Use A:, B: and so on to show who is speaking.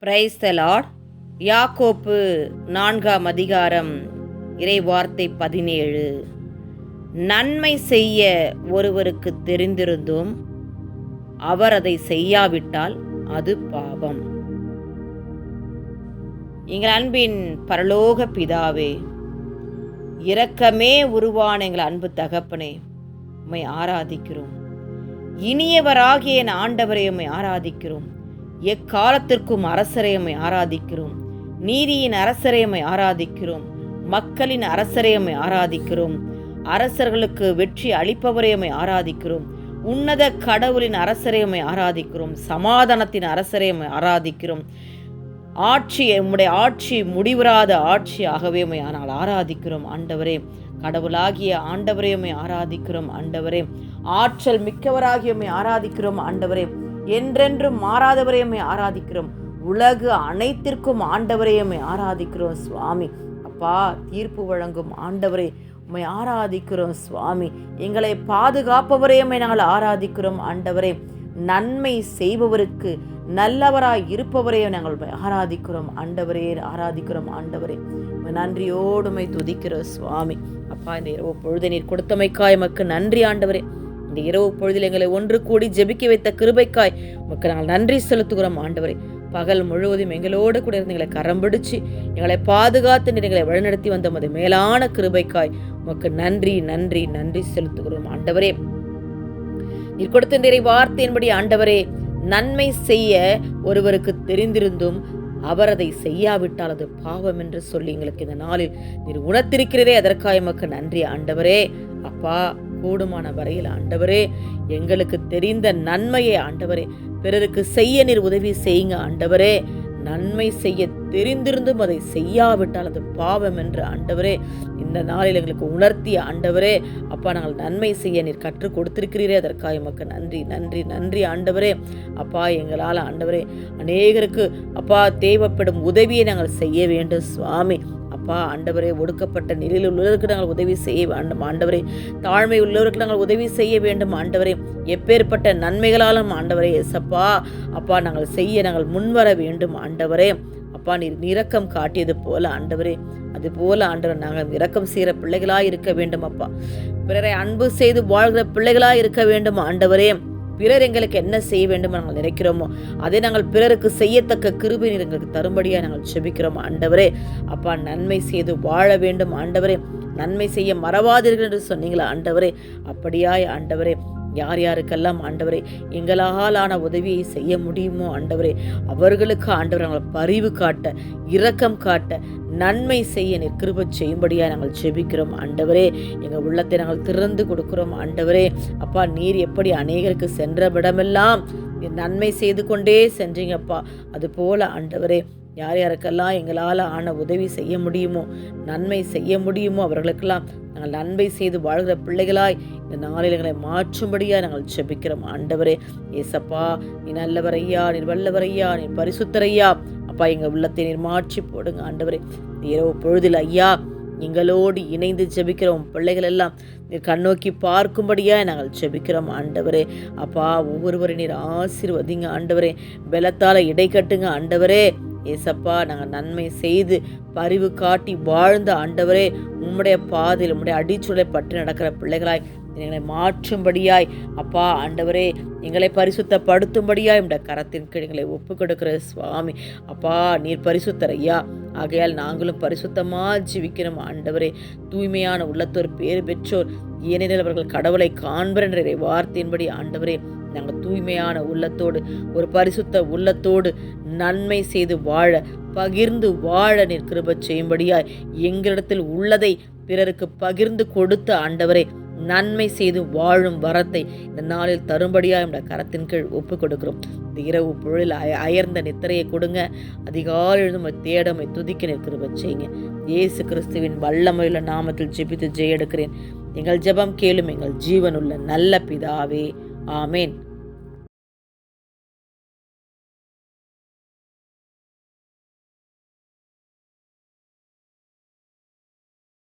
A: Praise the Lord. யாக்கோப்பு 4ஆம் அதிகாரம் இறைவார்த்தை 17. நன்மை செய்ய ஒருவருக்கு தெரிந்திருந்தும் அவர் அதை செய்யாவிட்டால் அது பாவம். எங்கள் அன்பின் பரலோக பிதாவே, இரக்கமே உருவான எங்கள் அன்பு தகப்பனே, உம்மை ஆராதிக்கிறோம். இனியவராகிய என் ஆண்டவரை உம்மை ஆராதிக்கிறோம். எக்காலத்திற்கும் அரசரை உம்மை ஆராதிக்கிறோம். நீதியின் அரசரை உம்மை ஆராதிக்கிறோம். மக்களின் அரசரை உம்மை ஆராதிக்கிறோம். அரசர்களுக்கு வெற்றி அளிப்பவரை உம்மை ஆராதிக்கிறோம். உன்னத கடவுளின் அரசரை உம்மை ஆராதிக்கிறோம். சமாதானத்தின் அரசரை உம்மை ஆராதிக்கிறோம். உம்முடைய ஆட்சி முடிவுறாத ஆட்சியாகவே உம்மை ஆனால் ஆராதிக்கிறோம் ஆண்டவரே. கடவுளாகிய ஆண்டவரே உம்மை ஆராதிக்கிறோம் ஆண்டவரே. ஆற்றல் மிக்கவராகிய உம்மை ஆராதிக்கிறோம் ஆண்டவரே. என்றென்றும் மாறாதவரை உம்மை ஆராதிக்கிறோம். உலகு அனைத்திற்கும் ஆண்டவரை உம்மை ஆராதிக்கிறோம் சுவாமி. அப்பா, தீர்ப்பு வழங்கும் ஆண்டவரே உம்மை ஆராதிக்கிறோம் சுவாமி. எங்களை பாதுகாப்பவரை உம்மை நாங்கள் ஆராதிக்கிறோம் ஆண்டவரே. நன்மை செய்பவருக்கு நல்லவராய் இருப்பவரே நாங்கள் ஆராதிக்கிறோம் ஆண்டவரே, ஆராதிக்கிறோம் ஆண்டவரே. நன்றியோடுமை துதிக்கிறோம் சுவாமி. அப்பா, இந்த இரவு பொழுது நீர் கொடுத்தமைக்காய் எமக்கு நன்றி ஆண்டவரே. இந்த இரவு பொழுதில் எங்களை ஒன்று கூடி ஜெபிக்க வைத்த கிருபைக்காய் உமக்கு நாங்கள் நன்றி செலுத்துகிறோம் ஆண்டவரே. பகல் முழுவதும் எங்களோடு கூட இருந்து எங்களை கரம் பிடிச்சு எங்களை பாதுகாத்து நீர் எங்களை வழிநடத்தி வந்த உமது மேலான கிருபைக்காய் உமக்கு நன்றி நன்றி நன்றி செலுத்துகிறோம் ஆண்டவரே. நீர் கொடுத்த இந்த வார்த்தையின்படி ஆண்டவரே, நன்மை செய்ய ஒருவருக்கு தெரிந்திருந்தும் அவர் அதை செய்யாவிட்டால் அது பாவம் என்று சொல்லி எங்களுக்கு இந்த நாளில் நீர் உணர்த்திருக்கிறீரே, அதற்காக எமக்கு நன்றி ஆண்டவரே. அப்பா, கூடுமான வரையில் ஆண்டவரே, எங்களுக்கு தெரிந்த நன்மையை ஆண்டவரே பிறருக்கு செய்ய நீர் உதவி செய்யுங்க ஆண்டவரே. நன்மை செய்ய தெரிந்திருந்தும் அதை செய்யாவிட்டால் அது பாவம் என்று ஆண்டவரே இந்த நாளில் எங்களுக்கு உணர்த்திய ஆண்டவரே. அப்பா, நாங்கள் நன்மை செய்ய நீர் கற்றுக் கொடுத்திருக்கிறீரே, அதற்காக எமக்கு நன்றி நன்றி நன்றி ஆண்டவரே. அப்பா, எங்களால் ஆண்டவரே அநேகருக்கு அப்பா தேவைப்படும் உதவியை நாங்கள் செய்ய வேண்டும் சுவாமி. அப்பா ஆண்டவரே, ஒடுக்கப்பட்ட நிலையில் உள்ளவருக்கு நாங்கள் உதவி செய்ய வேண்டும் ஆண்டவரே. தாழ்மை உள்ளவருக்கு நாங்கள் உதவி செய்ய வேண்டும் ஆண்டவரே. எப்பேற்பட்ட நன்மைகளாலும் ஆண்டவரே ஏசப்பா அப்பா நாங்கள் செய்ய நாங்கள் முன்வர வேண்டும் ஆண்டவரே. அப்பா, நீர் இரக்கம் காட்டியது போல ஆண்டவரே, அது போல ஆண்டவர் நாங்கள் இரக்கம் செய்கிற பிள்ளைகளாய் இருக்க வேண்டும். அப்பா, பிறரை அன்பு செய்து வாழ்கிற பிள்ளைகளாய் இருக்க வேண்டும் ஆண்டவரே. பிறர் எங்களுக்கு என்ன செய்ய வேண்டும் நாங்கள் நினைக்கிறோமோ அதை நாங்கள் பிறருக்கு செய்யத்தக்க கிருபை நீர் எங்களுக்கு தரும்படியாக நாங்கள் செபிக்கிறோம் ஆண்டவரே. அப்பா, நன்மை செய்து வாழ வேண்டும் ஆண்டவரே. நன்மை செய்ய மறவாதீர்கள் என்று சொன்னீங்களா ஆண்டவரே. அப்படியாய் ஆண்டவரே, யார் யாருக்கெல்லாம் ஆண்டவரே எங்களால் ஆன உதவியை செய்ய முடியுமோ ஆண்டவரே அவர்களுக்கு ஆண்டவரை நாங்கள் பரிவு காட்ட, இரக்கம் காட்ட, நன்மை செய்ய நீர் கிருபை செய்யும்படியாக நாங்கள் ஜெபிக்கிறோம் ஆண்டவரே. எங்கள் உள்ளத்தை நாங்கள் திறந்து கொடுக்கிறோம் ஆண்டவரே. அப்பா, நீர் எப்படி அநேகருக்கு சென்றவிடமெல்லாம் நன்மை செய்து கொண்டே சென்றீங்கப்பா, அது போல ஆண்டவரே யார் யாருக்கெல்லாம் எங்களால் ஆன உதவி செய்ய முடியுமோ, நன்மை செய்ய முடியுமோ அவர்களுக்கெல்லாம் நாங்கள் நன்மை செய்து வாழ்கிற பிள்ளைகளாய் இந்த நாளில் எங்களை மாற்றும்படியாக நாங்கள் ஜெபிக்கிறோம் ஆண்டவரே. ஏசப்பா, நீ நல்லவரையா, நீர் வல்லவரையா, நீ பரிசுத்தரையா. அப்பா, எங்கள் உள்ளத்தை நீர் மாற்றி போடுங்க ஆண்டவரே. இரவு பொழுதில் ஐயா எங்களோடு இணைந்து ஜெபிக்கிறோம் பிள்ளைகள் எல்லாம் நீர் கண்ணோக்கி பார்க்கும்படியாக நாங்கள் ஜெபிக்கிறோம் ஆண்டவரே. அப்பா, ஒவ்வொருவரை நீர் ஆசீர்வதிங்க ஆண்டவரே. பலத்தால் இடை கட்டுங்க ஆண்டவரே. ஏசப்பா, நாங்கள் நன்மை செய்து பரிவு காட்டி வாழ்ந்த ஆண்டவரே உம்முடைய பாதையில் உம்முடைய அடிச்சுடலை பற்றி நடக்கிற பிள்ளைகளாய் எங்களை மாற்றும்படியாய் அப்பா ஆண்டவரே எங்களை பரிசுத்தப்படுத்தும்படியாய் உம்முடைய கரத்தின் கீழ் எங்களை ஒப்பு கொடுக்கிற சுவாமி. அப்பா, நீர் பரிசுத்தர் ஐயா. ஆகையால் நாங்களும் பரிசுத்தமாக ஜீவிக்கிறோம் ஆண்டவரே. தூய்மையான உள்ளத்தோர் பேறு பெற்றோர், ஏனெனில் அவர்கள் கடவுளை காண்பர் என்ற வார்த்தையின்படி ஆண்டவரே நாங்கள் தூய்மையான உள்ளத்தோடு, ஒரு பரிசுத்த உள்ளத்தோடு நன்மை செய்து வாழ, பகிர்ந்து வாழ நீர் கிருபை செய்யும்படியாய் எங்களிடத்தில் உள்ளதை பிறருக்கு பகிர்ந்து கொடுத்த ஆண்டவரே நன்மை செய்து வாழும் வரத்தை இந்த நாளில் தரும்படியாக இந்த கரத்தின் கீழ் ஒப்பு கொடுக்கிறோம். இந்த இரவு பொழுதில் அயர்ந்த நித்திரையை கொடுங்க. அதிகாலை எழுந்து தேடமை துதிக்க நீர் கிருபை செய்யுங்க. இயேசு கிறிஸ்துவின் வல்லமையுள்ள நாமத்தில் ஜெபித்து ஜெய எடுக்கிறேன். எங்கள் ஜெபம் கேளும் எங்கள் ஜீவனுள்ள நல்ல பிதாவே. ஆமேன்.